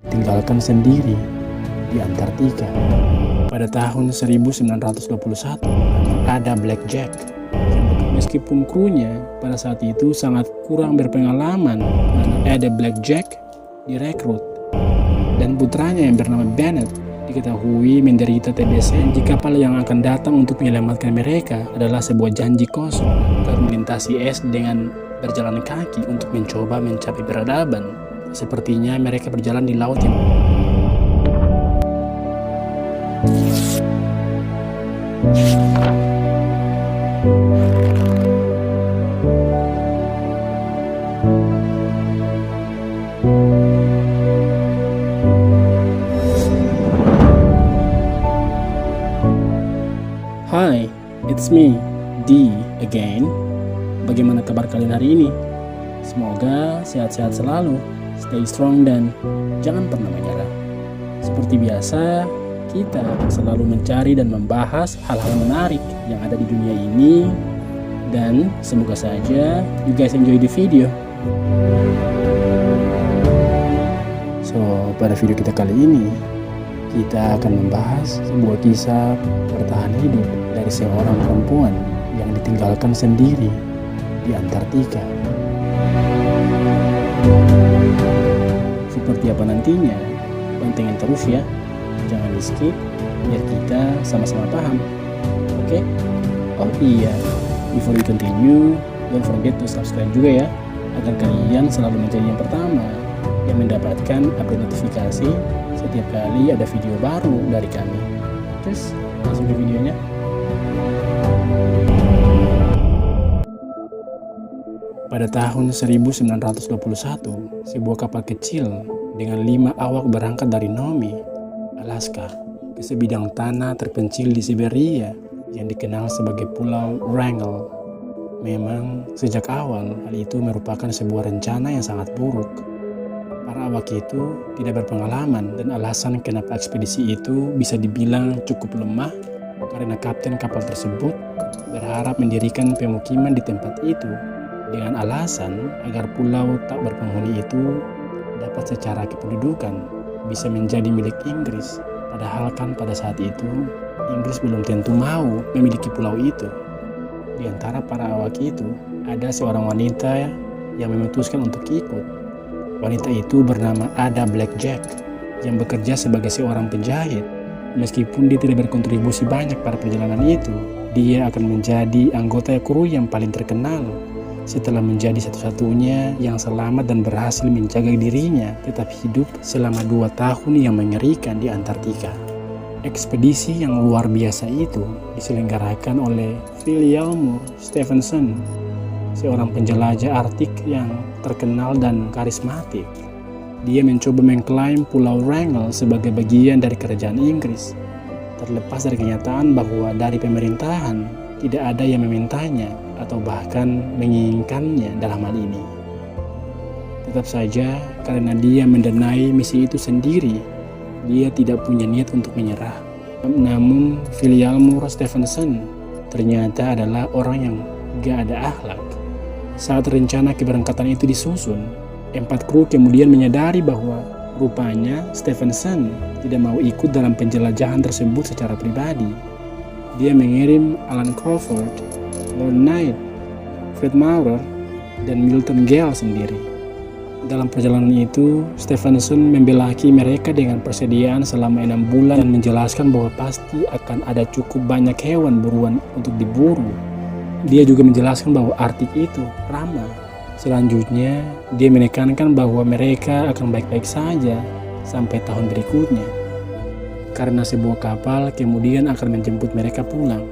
tinggalkan sendiri di Antartika. Pada tahun 1921 ada Black Jack. Meskipun krunya pada saat itu sangat kurang berpengalaman, ada Black Jack direkrut dan putranya yang bernama Bennett diketahui menderita TBC. Janji kapal yang akan datang untuk menyelamatkan mereka adalah sebuah janji kosong agar melintasi es dengan berjalan kaki untuk mencoba mencapai peradaban. Sepertinya mereka berjalan di laut yang Hi, it's me, D again. Bagaimana kabar kalian hari ini? Semoga sehat-sehat selalu, stay strong dan jangan pernah menyerah. Seperti biasa, kita selalu mencari dan membahas hal-hal menarik yang ada di dunia ini. Dan semoga saja you guys enjoy the video. So, pada video kita kali ini, kita akan membahas sebuah kisah bertahan hidup dari seorang perempuan yang ditinggalkan sendiri di Antartika. Seperti apa nantinya? Pantengin terus ya, jangan di skip biar kita sama-sama paham. Oke? Oh iya, before we continue, don't forget to subscribe juga ya, agar kalian selalu menjadi yang pertama yang mendapatkan update notifikasi setiap kali ada video baru dari kami. Terus langsung ke videonya. Pada tahun 1921, sebuah kapal kecil dengan 5 awak berangkat dari Nome, Alaska, ke sebidang tanah terpencil di Siberia yang dikenal sebagai Pulau Wrangel. Memang sejak awal hal itu merupakan sebuah rencana yang sangat buruk. Para awak itu tidak berpengalaman dan alasan kenapa ekspedisi itu bisa dibilang cukup lemah karena kapten kapal tersebut berharap mendirikan pemukiman di tempat itu dengan alasan agar pulau tak berpenghuni itu dapat secara kependudukan bisa menjadi milik Inggris. Padahal kan pada saat itu Inggris belum tentu mau memiliki pulau itu. Di antara para awak itu ada seorang wanita yang memutuskan untuk ikut. Wanita itu bernama Ada Black Jack yang bekerja sebagai seorang penjahit. Meskipun dia tidak berkontribusi banyak pada perjalanan itu, dia akan menjadi anggota kru yang paling terkenal setelah menjadi satu-satunya yang selamat dan berhasil menjaga dirinya tetap hidup selama 2 tahun yang mengerikan di Antartika. Ekspedisi yang luar biasa itu diselenggarakan oleh William Stephenson, seorang penjelajah Arktik yang terkenal dan karismatik. Dia mencoba mengklaim Pulau Wrangel sebagai bagian dari kerajaan Inggris, terlepas dari kenyataan bahwa dari pemerintahan tidak ada yang memintanya atau bahkan menginginkannya dalam hal ini. Tetap saja, karena dia mendanai misi itu sendiri, dia tidak punya niat untuk menyerah. Namun, William Stephenson ternyata adalah orang yang gak ada akhlak. Saat rencana keberangkatan itu disusun, 4 kru kemudian menyadari bahwa rupanya Stephenson tidak mau ikut dalam penjelajahan tersebut secara pribadi. Dia mengirim Alan Crawford, Lord Knight, Fred Maurer, dan Milton Gale sendiri. Dalam perjalanan itu, Stephenson membelaki mereka dengan persediaan selama 6 bulan dan menjelaskan bahwa pasti akan ada cukup banyak hewan buruan untuk diburu. Dia juga menjelaskan bahwa Arktik itu ramah. Selanjutnya, dia menekankan bahwa mereka akan baik-baik saja sampai tahun berikutnya, karena sebuah kapal kemudian akan menjemput mereka pulang.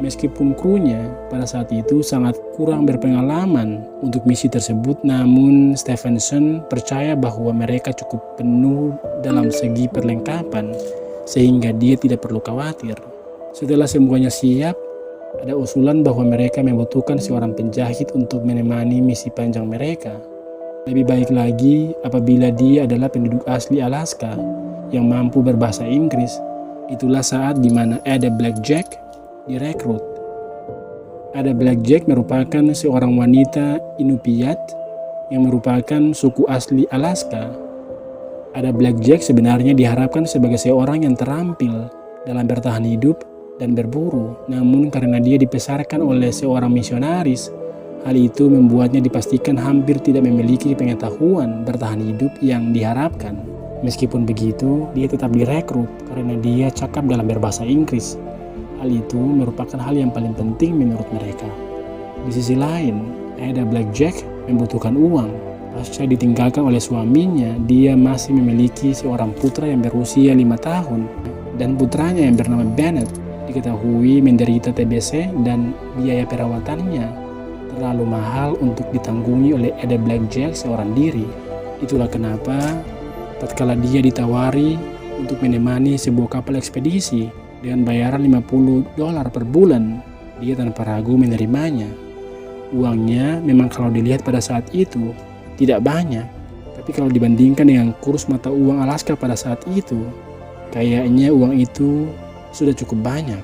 Meskipun krunya pada saat itu sangat kurang berpengalaman untuk misi tersebut, namun Stephenson percaya bahwa mereka cukup penuh dalam segi perlengkapan sehingga dia tidak perlu khawatir. Setelah semuanya siap, ada usulan bahwa mereka membutuhkan seorang penjahit untuk menemani misi panjang mereka. Lebih baik lagi apabila dia adalah penduduk asli Alaska yang mampu berbahasa Inggris. Itulah saat di mana Ada Black Jack direkrut. Ada Black Jack merupakan seorang wanita Inupiat yang merupakan suku asli Alaska. Ada Blackjack sebenarnya diharapkan sebagai seorang yang terampil dalam bertahan hidup dan berburu, namun karena dia dibesarkan oleh seorang misionaris, hal itu membuatnya dipastikan hampir tidak memiliki pengetahuan bertahan hidup yang diharapkan. Meskipun begitu, dia tetap direkrut karena dia cakap dalam berbahasa Inggris. Hal itu merupakan hal yang paling penting menurut mereka. Di sisi lain, Ada Blackjack membutuhkan uang. Pasca ditinggalkan oleh suaminya, dia masih memiliki seorang putra yang berusia 5 tahun. Dan putranya yang bernama Bennett diketahui menderita TBC dan biaya perawatannya terlalu mahal untuk ditanggungi oleh Ada Blackjack seorang diri. Itulah kenapa tatkala dia ditawari untuk menemani sebuah kapal ekspedisi dengan bayaran $50 per bulan, dia tanpa ragu menerimanya. Uangnya memang kalau dilihat pada saat itu tidak banyak, tapi kalau dibandingkan dengan kurs mata uang Alaska pada saat itu, kayaknya uang itu sudah cukup banyak.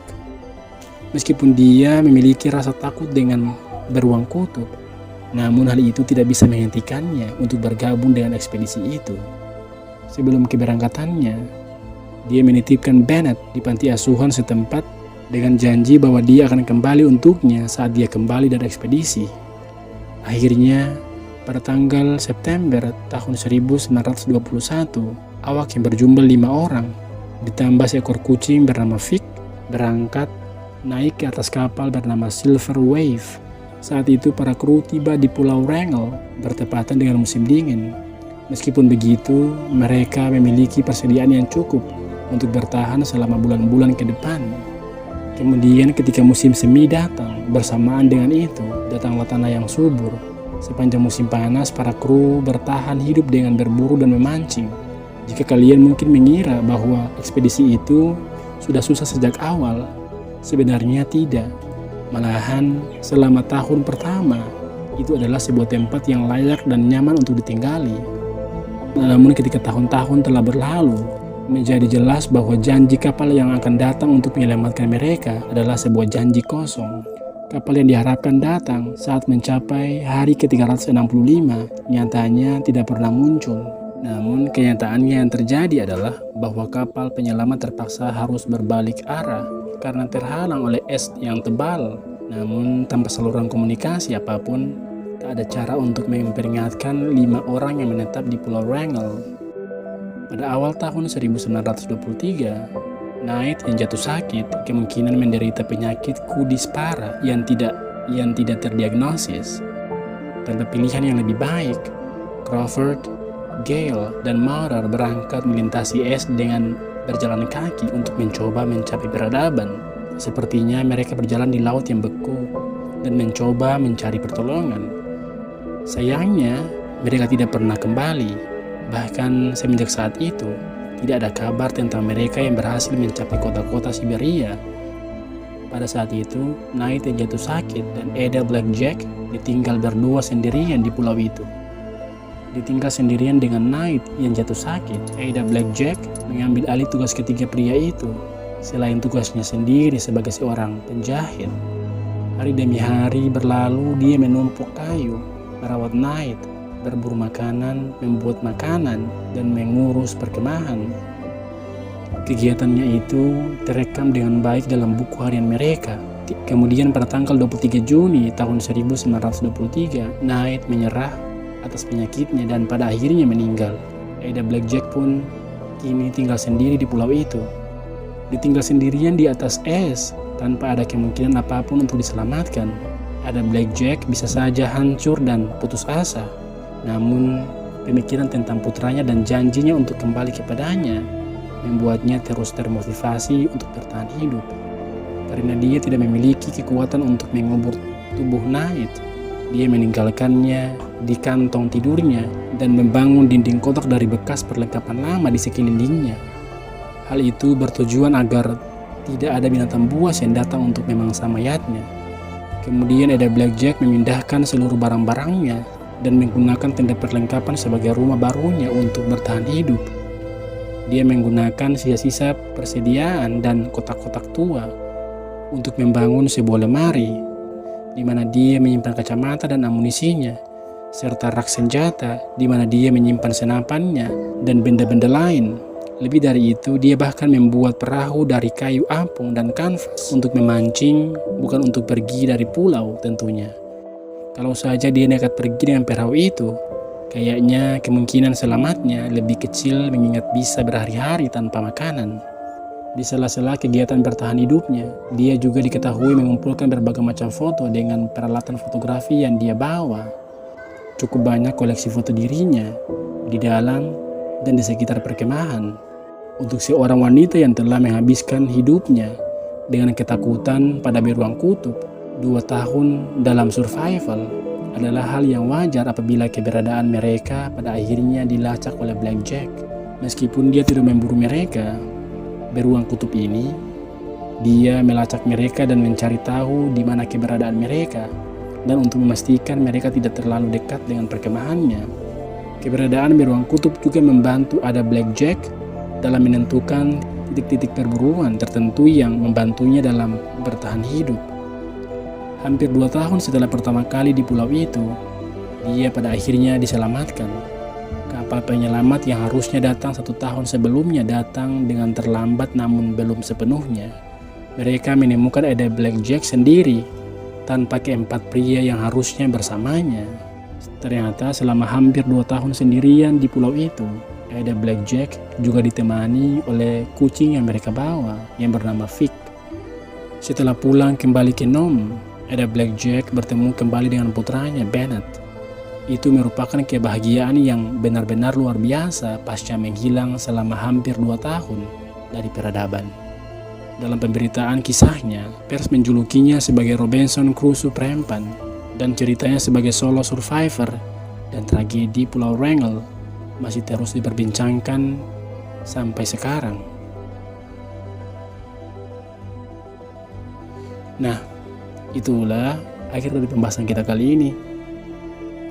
Meskipun dia memiliki rasa takut dengan beruang kutub, namun hal itu tidak bisa menghentikannya untuk bergabung dengan ekspedisi itu. Sebelum keberangkatannya, dia menitipkan Bennett di panti asuhan setempat dengan janji bahwa dia akan kembali untuknya saat dia kembali dari ekspedisi. Akhirnya, pada tanggal September tahun 1921, awak yang berjumlah 5 orang, ditambah seekor kucing bernama Vic, berangkat naik ke atas kapal bernama Silver Wave. Saat itu para kru tiba di Pulau Wrangell bertepatan dengan musim dingin. Meskipun begitu, mereka memiliki persediaan yang cukup untuk bertahan selama bulan-bulan ke depan. Kemudian ketika musim semi datang, bersamaan dengan itu, datanglah tanah yang subur. Sepanjang musim panas, para kru bertahan hidup dengan berburu dan memancing. Jika kalian mungkin mengira bahwa ekspedisi itu sudah susah sejak awal, sebenarnya tidak. Malahan, selama tahun pertama, itu adalah sebuah tempat yang layak dan nyaman untuk ditinggali. Namun ketika tahun-tahun telah berlalu, menjadi jelas bahwa janji kapal yang akan datang untuk menyelamatkan mereka adalah sebuah janji kosong. Kapal yang diharapkan datang saat mencapai hari ke-365 nyatanya tidak pernah muncul. Namun kenyataannya yang terjadi adalah bahwa kapal penyelamat terpaksa harus berbalik arah karena terhalang oleh es yang tebal. Namun tanpa saluran komunikasi apapun, tak ada cara untuk memperingatkan 5 orang yang menetap di Pulau Wrangell. Pada awal tahun 1923, Knight yang jatuh sakit kemungkinan menderita penyakit kudis parah yang tidak terdiagnosis. Tanpa pilihan yang lebih baik, Crawford, Gale, dan Maurer berangkat melintasi es dengan berjalan kaki untuk mencoba mencapai peradaban. Sepertinya mereka berjalan di laut yang beku dan mencoba mencari pertolongan. Sayangnya, mereka tidak pernah kembali. Bahkan semenjak saat itu, tidak ada kabar tentang mereka yang berhasil mencapai kota-kota Siberia. Pada saat itu, Knight yang jatuh sakit dan Ada Blackjack ditinggal berdua sendirian di pulau itu. Ditinggal sendirian dengan Knight yang jatuh sakit, Ada Blackjack mengambil alih tugas ketiga pria itu, selain tugasnya sendiri sebagai seorang penjahit. Hari demi hari berlalu, dia menumpuk kayu, merawat Knight, berburu makanan, membuat makanan, dan mengurus perkemahan. Kegiatannya itu terekam dengan baik dalam buku harian mereka. Kemudian pada tanggal 23 Juni tahun 1923, Knight menyerah atas penyakitnya dan pada akhirnya meninggal. Ada Blackjack pun kini tinggal sendiri di pulau itu. Ditinggal sendirian di atas es tanpa ada kemungkinan apapun untuk diselamatkan. Ada Blackjack bisa saja hancur dan putus asa. Namun, pemikiran tentang putranya dan janjinya untuk kembali kepadanya membuatnya terus termotivasi untuk bertahan hidup. Karena dia tidak memiliki kekuatan untuk mengubur tubuh Knight, dia meninggalkannya di kantong tidurnya dan membangun dinding kotak dari bekas perlengkapan lama di sekelilingnya. Hal itu bertujuan agar tidak ada binatang buas yang datang untuk memangsa mayatnya. Kemudian Ada Blackjack memindahkan seluruh barang-barangnya dan menggunakan tenda perlengkapan sebagai rumah barunya untuk bertahan hidup. Dia menggunakan sisa-sisa persediaan dan kotak-kotak tua untuk membangun sebuah lemari, di mana dia menyimpan kacamata dan amunisinya. serta rak senjata di mana dia menyimpan senapannya dan benda-benda lain. Lebih dari itu, dia bahkan membuat perahu dari kayu apung dan kanvas untuk memancing, bukan untuk pergi dari pulau tentunya. Kalau saja dia nekat pergi dengan perahu itu, kayaknya kemungkinan selamatnya lebih kecil mengingat bisa berhari-hari tanpa makanan. Di sela-sela kegiatan bertahan hidupnya, dia juga diketahui mengumpulkan berbagai macam foto dengan peralatan fotografi yang dia bawa. Cukup banyak koleksi foto dirinya di dalam dan di sekitar perkemahan. Untuk seorang wanita yang telah menghabiskan hidupnya dengan ketakutan pada beruang kutub 2 tahun dalam survival adalah hal yang wajar apabila keberadaan mereka pada akhirnya dilacak oleh Blackjack. Meskipun dia tidak memburu mereka, beruang kutub ini, dia melacak mereka dan mencari tahu di mana keberadaan mereka, dan untuk memastikan mereka tidak terlalu dekat dengan perkemahannya. Keberadaan beruang kutub juga membantu ada Blackjack dalam menentukan titik-titik perburuan tertentu yang membantunya dalam bertahan hidup. Hampir 2 tahun setelah pertama kali di pulau itu, dia pada akhirnya diselamatkan. Kapal penyelamat yang harusnya datang 1 tahun sebelumnya datang dengan terlambat namun belum sepenuhnya. Mereka menemukan ada Blackjack sendiri tanpa keempat pria yang harusnya bersamanya. Ternyata selama hampir 2 tahun sendirian di pulau itu, ada Blackjack juga ditemani oleh kucing yang mereka bawa yang bernama Vic. Setelah pulang kembali ke Nome, ada Blackjack bertemu kembali dengan putranya Bennett. Itu merupakan kebahagiaan yang benar-benar luar biasa pasca menghilang selama hampir 2 tahun dari peradaban. Dalam pemberitaan kisahnya, pers menjulukinya sebagai Robinson Crusoe perempuan dan ceritanya sebagai solo survivor, dan tragedi Pulau Wrangel masih terus diperbincangkan sampai sekarang. Nah, itulah akhir dari pembahasan kita kali ini.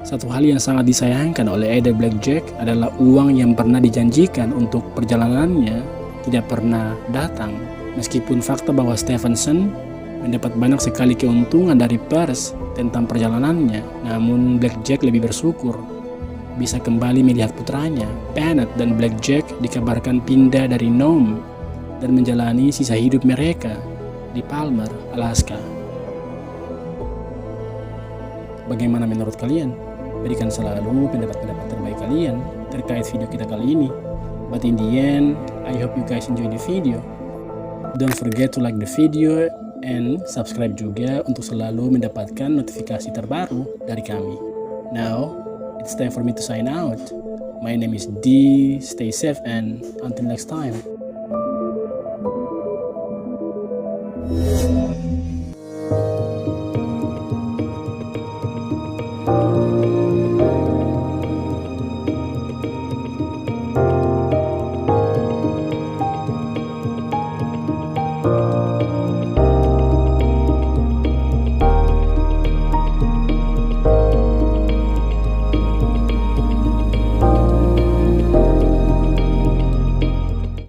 Satu hal yang sangat disayangkan oleh Ada Blackjack adalah uang yang pernah dijanjikan untuk perjalanannya tidak pernah datang. Meskipun fakta bahwa Stevenson mendapat banyak sekali keuntungan dari pers tentang perjalanannya, namun Blackjack lebih bersyukur bisa kembali melihat putranya. Bennett dan Blackjack dikabarkan pindah dari Nome dan menjalani sisa hidup mereka di Palmer, Alaska. Bagaimana menurut kalian? Berikan selalu pendapat-pendapat terbaik kalian terkait video kita kali ini. But in the end, I hope you guys enjoy the video. Don't forget to like the video and subscribe juga untuk selalu mendapatkan notifikasi terbaru dari kami. Now, it's time for me to sign out. My name is D. Stay safe and until next time.